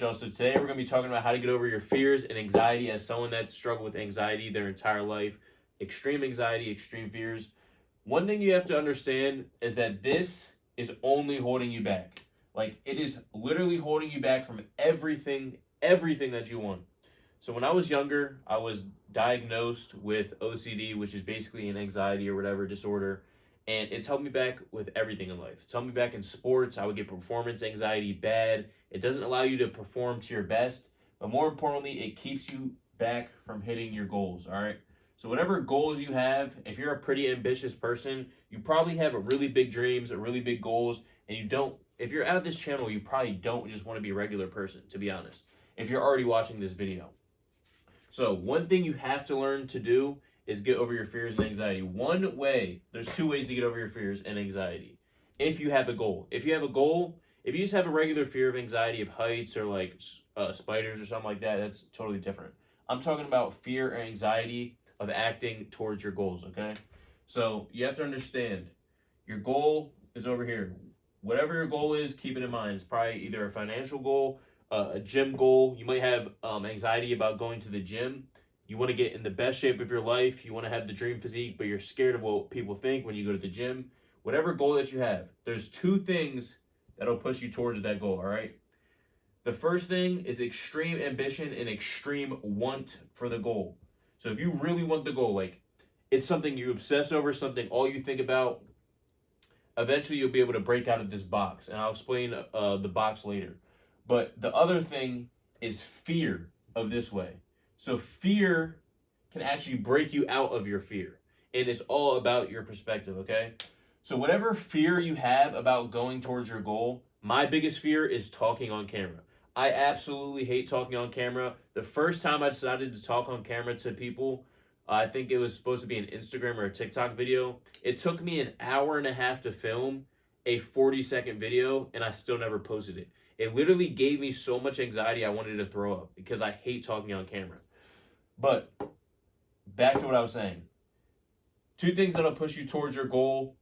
So today we're going to be talking about how to get over your fears and anxiety as someone that's struggled with anxiety their entire life. Extreme anxiety, extreme fears. One thing you have to understand is that this is only holding you back. Like, it is literally holding you back from everything that you want. So when I was younger, I was diagnosed with OCD, which is basically an anxiety or whatever disorder. And it's helped me back with everything in life. It's helped me back in sports. I would get performance anxiety bad. It doesn't allow you to perform to your best. But more importantly, it keeps you back from hitting your goals, all right? So whatever goals you have, if you're a pretty ambitious person, you probably have a really big dreams, a really big goals, and you don't, if you're at this channel, you probably don't just want to be a regular person, to be honest, if you're already watching this video. So one thing you have to learn to do is get over your fears and anxiety. One way, there's two ways to get over your fears and anxiety. If you have a goal. If you have a goal, if you just have a regular fear of anxiety of heights or like spiders or something like that, that's totally different. I'm talking about fear and anxiety of acting towards your goals, okay? So you have to understand, your goal is over here. Whatever your goal is, keep it in mind. It's probably either a financial goal, a gym goal. You might have anxiety about going to the gym. You want to get in the best shape of your life. You want to have the dream physique, but you're scared of what people think when you go to the gym. Whatever goal that you have, there's two things that'll push you towards that goal, all right? The first thing is extreme ambition and extreme want for the goal. So if you really want the goal, like it's something you obsess over, something all you think about, eventually you'll be able to break out of this box. And I'll explain the box later. But the other thing is fear of this way. So fear can actually break you out of your fear. And it's all about your perspective, okay? So whatever fear you have about going towards your goal, my biggest fear is talking on camera. I absolutely hate talking on camera. The first time I decided to talk on camera to people, I think it was supposed to be an Instagram or a TikTok video. It took me an hour and a half to film a 40-second video, and I still never posted it. It literally gave me so much anxiety I wanted to throw up because I hate talking on camera. But back to what I was saying. Two things that'll push you towards your goal.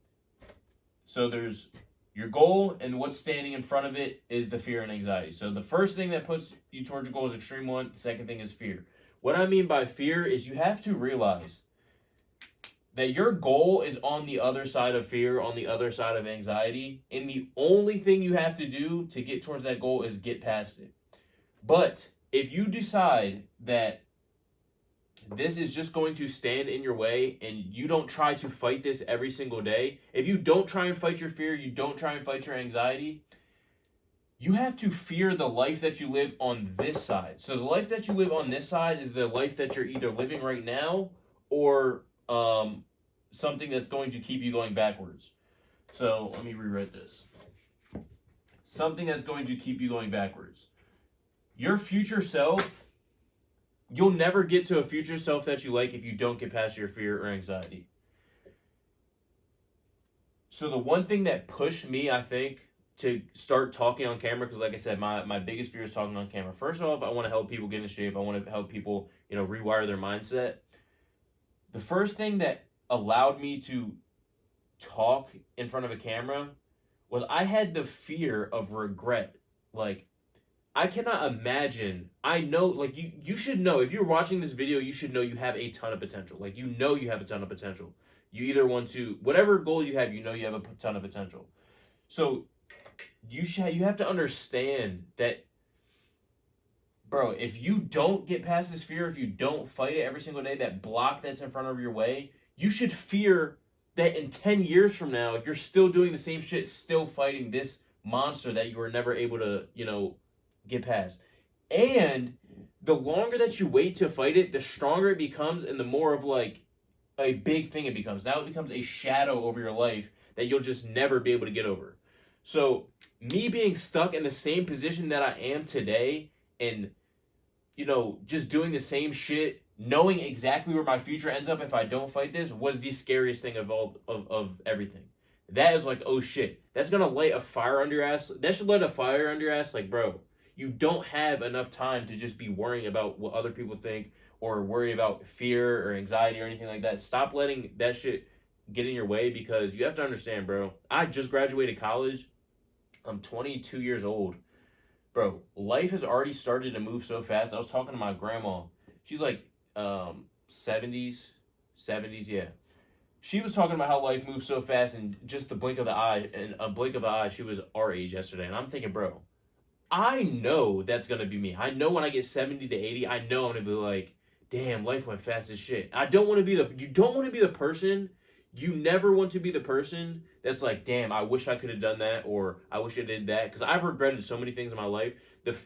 So there's your goal, and what's standing in front of it is the fear and anxiety. So the first thing that puts you towards your goal is extreme want. The second thing is fear. What I mean by fear is you have to realize that your goal is on the other side of fear, on the other side of anxiety, and the only thing you have to do to get towards that goal is get past it. But if you decide that this is just going to stand in your way and you don't try to fight this every single day, if you don't try and fight your fear, you don't try and fight your anxiety, you have to fear the life that you live on this side. So the life that you live on this side is the life that you're either living right now or something that's going to keep you going backwards. So let me rewrite this. Something that's going to keep you going backwards. Your future self, you'll never get to a future self that you like if you don't get past your fear or anxiety. So the one thing that pushed me, I think, to start talking on camera, because like I said, my biggest fear is talking on camera. First off, I want to help people get in shape. I want to help people, rewire their mindset. The first thing that allowed me to talk in front of a camera was I had the fear of regret. Like, I cannot imagine. I know, like, you should know. If you're watching this video, you should know you have a ton of potential. Like, you have a ton of potential. You either want to, whatever goal you have, you have a ton of potential. So you have to understand that, bro, if you don't get past this fear, if you don't fight it every single day, that block that's in front of your way, you should fear that in 10 years from now, you're still doing the same shit, still fighting this monster that you were never able to, get past. And the longer that you wait to fight it, the stronger it becomes and the more of like a big thing it becomes. Now it becomes a shadow over your life that you'll just never be able to get over. So me being stuck in the same position that I am today and, just doing the same shit, knowing exactly where my future ends up if I don't fight this was the scariest thing of everything. That is like, oh shit, that's going to light a fire under your ass. That should light a fire under your ass. Like, bro, you don't have enough time to just be worrying about what other people think or worry about fear or anxiety or anything like that. Stop letting that shit get in your way because you have to understand, bro. I just graduated college. I'm 22 years old. Bro, life has already started to move so fast. I was talking to my grandma. She's like 70s, 70s, yeah. She was talking about how life moves so fast in just the blink of the eye. In a blink of the eye, she was our age yesterday. And I'm thinking, bro, I know that's going to be me. I know when I get 70 to 80, I know I'm going to be like, damn, life went fast as shit. I don't want to be you don't want to be the person, you never want to be the person that's like, damn, I wish I could have done that, or I wish I did that. Because I've regretted so many things in my life.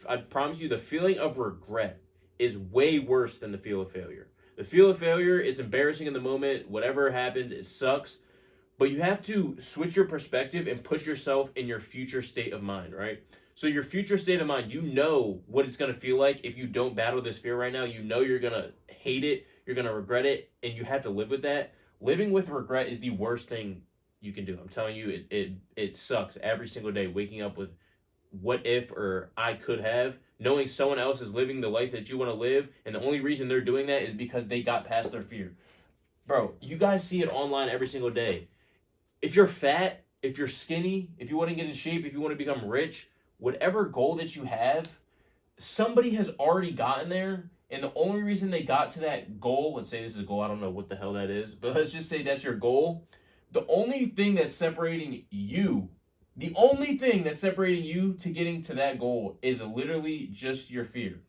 I promise you, the feeling of regret is way worse than the feel of failure. The feel of failure is embarrassing in the moment. Whatever happens, it sucks. But you have to switch your perspective and put yourself in your future state of mind, right? So your future state of mind, you know what it's going to feel like if you don't battle this fear right now. You know you're going to hate it, you're going to regret it, and you have to live with that. Living with regret is the worst thing you can do. I'm telling you, it sucks every single day, waking up with what if or I could have, knowing someone else is living the life that you want to live, and the only reason they're doing that is because they got past their fear. Bro, you guys see it online every single day. If you're fat, if you're skinny, if you want to get in shape, if you want to become rich, whatever goal that you have, somebody has already gotten there, and the only reason they got to that goal, let's say this is a goal, I don't know what the hell that is, but let's just say that's your goal. The only thing that's separating you, to getting to that goal is literally just your fear.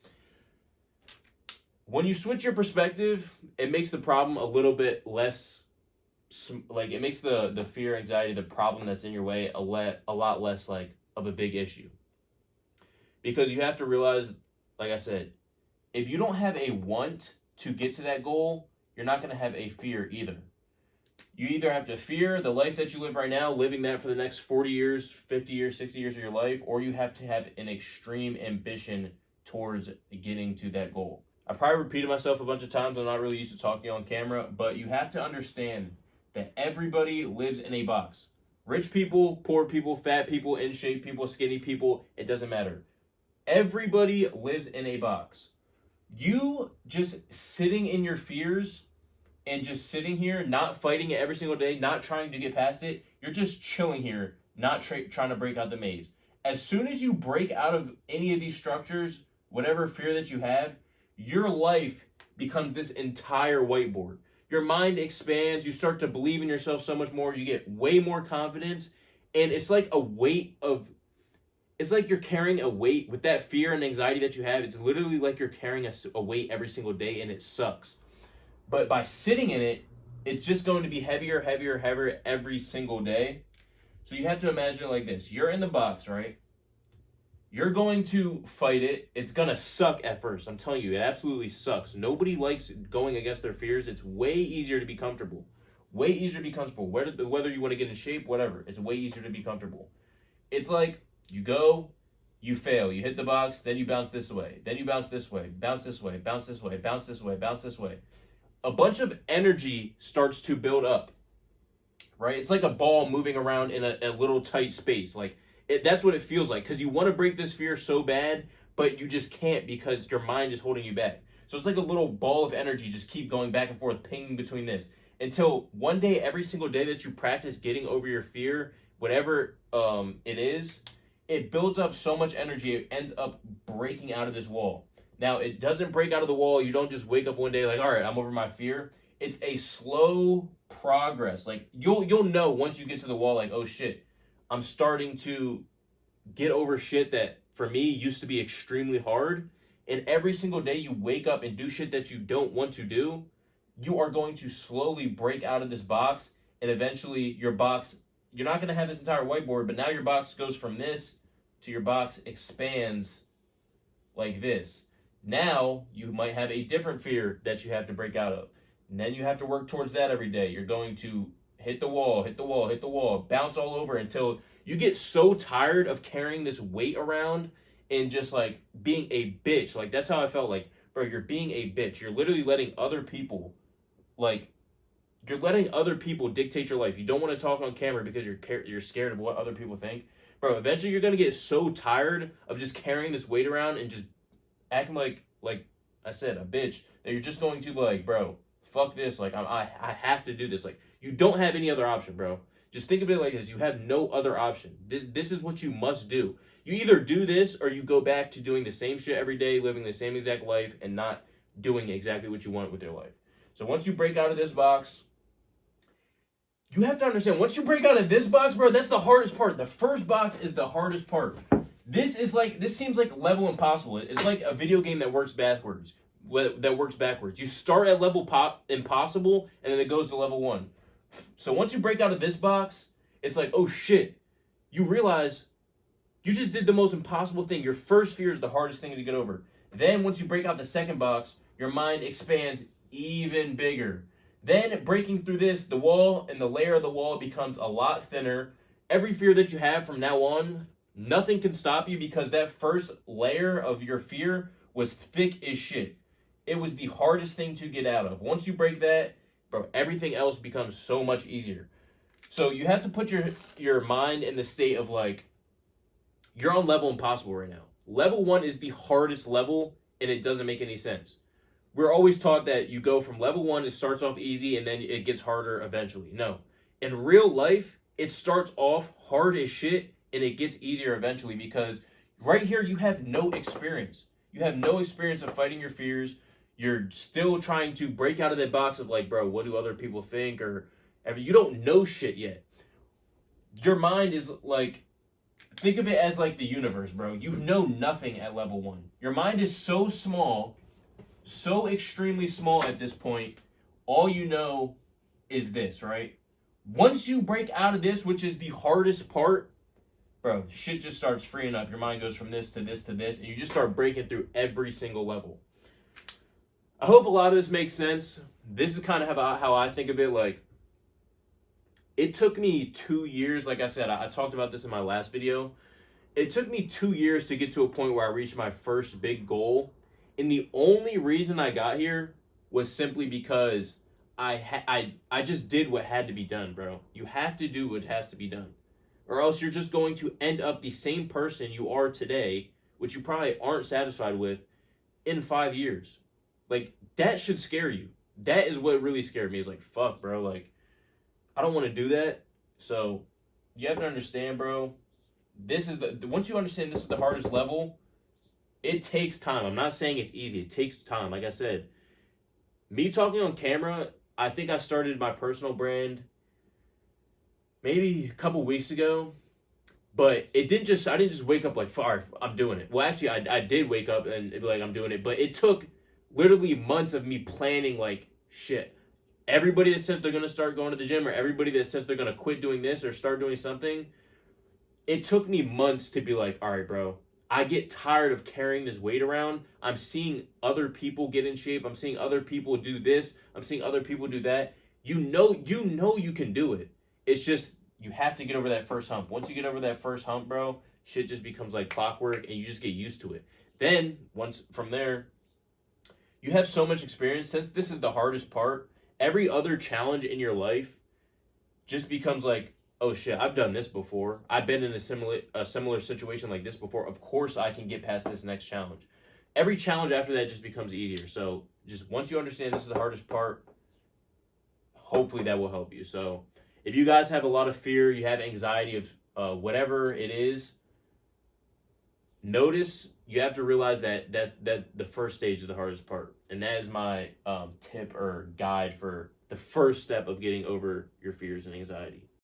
When you switch your perspective, it makes the problem a little bit less, like it makes the fear, anxiety, the problem that's in your way a lot less like of a big issue. Because you have to realize, like I said, if you don't have a want to get to that goal, you're not going to have a fear either. You either have to fear the life that you live right now, living that for the next 40 years, 50 years, 60 years of your life, or you have to have an extreme ambition towards getting to that goal. I probably repeated myself a bunch of times. I'm not really used to talking on camera, but you have to understand that everybody lives in a box. Rich people, poor people, fat people, in shape people, skinny people, it doesn't matter. Everybody lives in a box. You just sitting in your fears and just sitting here, not fighting it every single day, not trying to get past it, you're just chilling here, not trying to break out the maze. As soon as you break out of any of these structures, whatever fear that you have, your life becomes this entire whiteboard. Your mind expands, you start to believe in yourself so much more, you get way more confidence, and it's like it's like you're carrying a weight with that fear and anxiety that you have. It's literally like you're carrying a weight every single day, and it sucks. But by sitting in it, it's just going to be heavier, heavier, heavier every single day. So you have to imagine it like this. You're in the box, right? You're going to fight it. It's going to suck at first. I'm telling you, it absolutely sucks. Nobody likes going against their fears. It's way easier to be comfortable. Way easier to be comfortable. Whether you want to get in shape, whatever. It's way easier to be comfortable. It's like you go, you fail. You hit the box, then you bounce this way. Then you bounce this way. Bounce this way. Bounce this way. Bounce this way. Bounce this way. A bunch of energy starts to build up, right? It's like a ball moving around in a little tight space. Like that's what it feels like, because you want to break this fear so bad, but you just can't because your mind is holding you back. So it's like a little ball of energy just keep going back and forth, pinging between this, until one day, every single day that you practice getting over your fear, whatever it is, it builds up so much energy, it ends up breaking out of this wall. Now, it doesn't break out of the wall. You don't just wake up one day like, all right, I'm over my fear. It's a slow progress. Like, you'll know once you get to the wall, like, oh, shit, I'm starting to get over shit that, for me, used to be extremely hard. And every single day you wake up and do shit that you don't want to do, you are going to slowly break out of this box. And eventually, your box, you're not going to have this entire whiteboard, but now your box goes from this to your box expands like this. Now, you might have a different fear that you have to break out of. And then you have to work towards that every day. You're going to hit the wall, hit the wall, hit the wall, bounce all over until you get so tired of carrying this weight around and just like being a bitch. Like, that's how I felt. Like, bro, you're being a bitch. You're literally letting other people, dictate your life. You don't want to talk on camera because you're scared of what other people think. Bro, eventually you're going to get so tired of just carrying this weight around and just acting like I said, a bitch, that you're just going to be like, bro, fuck this. Like, I have to do this. Like, you don't have any other option, bro. Just think of it like this. You have no other option. This is what you must do. You either do this or you go back to doing the same shit every day, living the same exact life, and not doing exactly what you want with your life. So once you break out of this box, you have to understand, once you break out of this box, bro, that's the hardest part. The first box is the hardest part. This seems like level impossible. It's like a video game that works backwards. You start at level impossible, and then it goes to level 1. So once you break out of this box, it's like, oh shit. You realize you just did the most impossible thing. Your first fear is the hardest thing to get over. Then once you break out the second box, your mind expands even bigger. Then breaking through this, the wall and the layer of the wall becomes a lot thinner. Every fear that you have from now on, nothing can stop you because that first layer of your fear was thick as shit. It was the hardest thing to get out of. Once you break that, bro, everything else becomes so much easier. So you have to put your mind in the state of like, you're on level impossible right now. Level 1 is the hardest level, and it doesn't make any sense. We're always taught that you go from level 1, it starts off easy, and then it gets harder eventually. No. In real life, it starts off hard as shit, and it gets easier eventually because right here, you have no experience. You have no experience of fighting your fears. You're still trying to break out of that box of like, bro, what do other people think? Or you don't know shit yet. Your mind is like, think of it as like the universe, bro. You know nothing at level 1. Your mind is so small, so extremely small at this point. All you know is this, right? Once you break out of this, which is the hardest part, bro, shit just starts freeing up. Your mind goes from this to this to this, and you just start breaking through every single level. I hope a lot of this makes sense. This is kind of how I think of it. Like, it took me 2 years. Like I said, I talked about this in my last video. It took me 2 years to get to a point where I reached my first big goal. And the only reason I got here was simply because I just did what had to be done, bro. You have to do what has to be done. Or else you're just going to end up the same person you are today, which you probably aren't satisfied with, in 5 years. Like, that should scare you. That is what really scared me. Is like, fuck, bro. Like, I don't want to do that. So, you have to understand, bro. Once you understand this is the hardest level, it takes time. I'm not saying it's easy. It takes time. Like I said, me talking on camera, I think I started my personal brand maybe a couple weeks ago. But I didn't just wake up like, fuck, I'm doing it. Well, actually, I did wake up and be like, I'm doing it. But it took literally months of me planning like, shit. Everybody that says they're going to start going to the gym, or everybody that says they're going to quit doing this or start doing something, it took me months to be like, all right, bro, I get tired of carrying this weight around. I'm seeing other people get in shape. I'm seeing other people do this. I'm seeing other people do that. You know you can do it. It's just, you have to get over that first hump. Once you get over that first hump, bro, shit just becomes like clockwork, and you just get used to it. Then, once from there, you have so much experience. Since this is the hardest part, every other challenge in your life just becomes like, oh shit, I've done this before. I've been in a similar situation like this before. Of course I can get past this next challenge. Every challenge after that just becomes easier. So just once you understand this is the hardest part, hopefully that will help you. So if you guys have a lot of fear, you have anxiety of whatever it is, notice you have to realize that the first stage is the hardest part. And that is my tip or guide for the first step of getting over your fears and anxiety.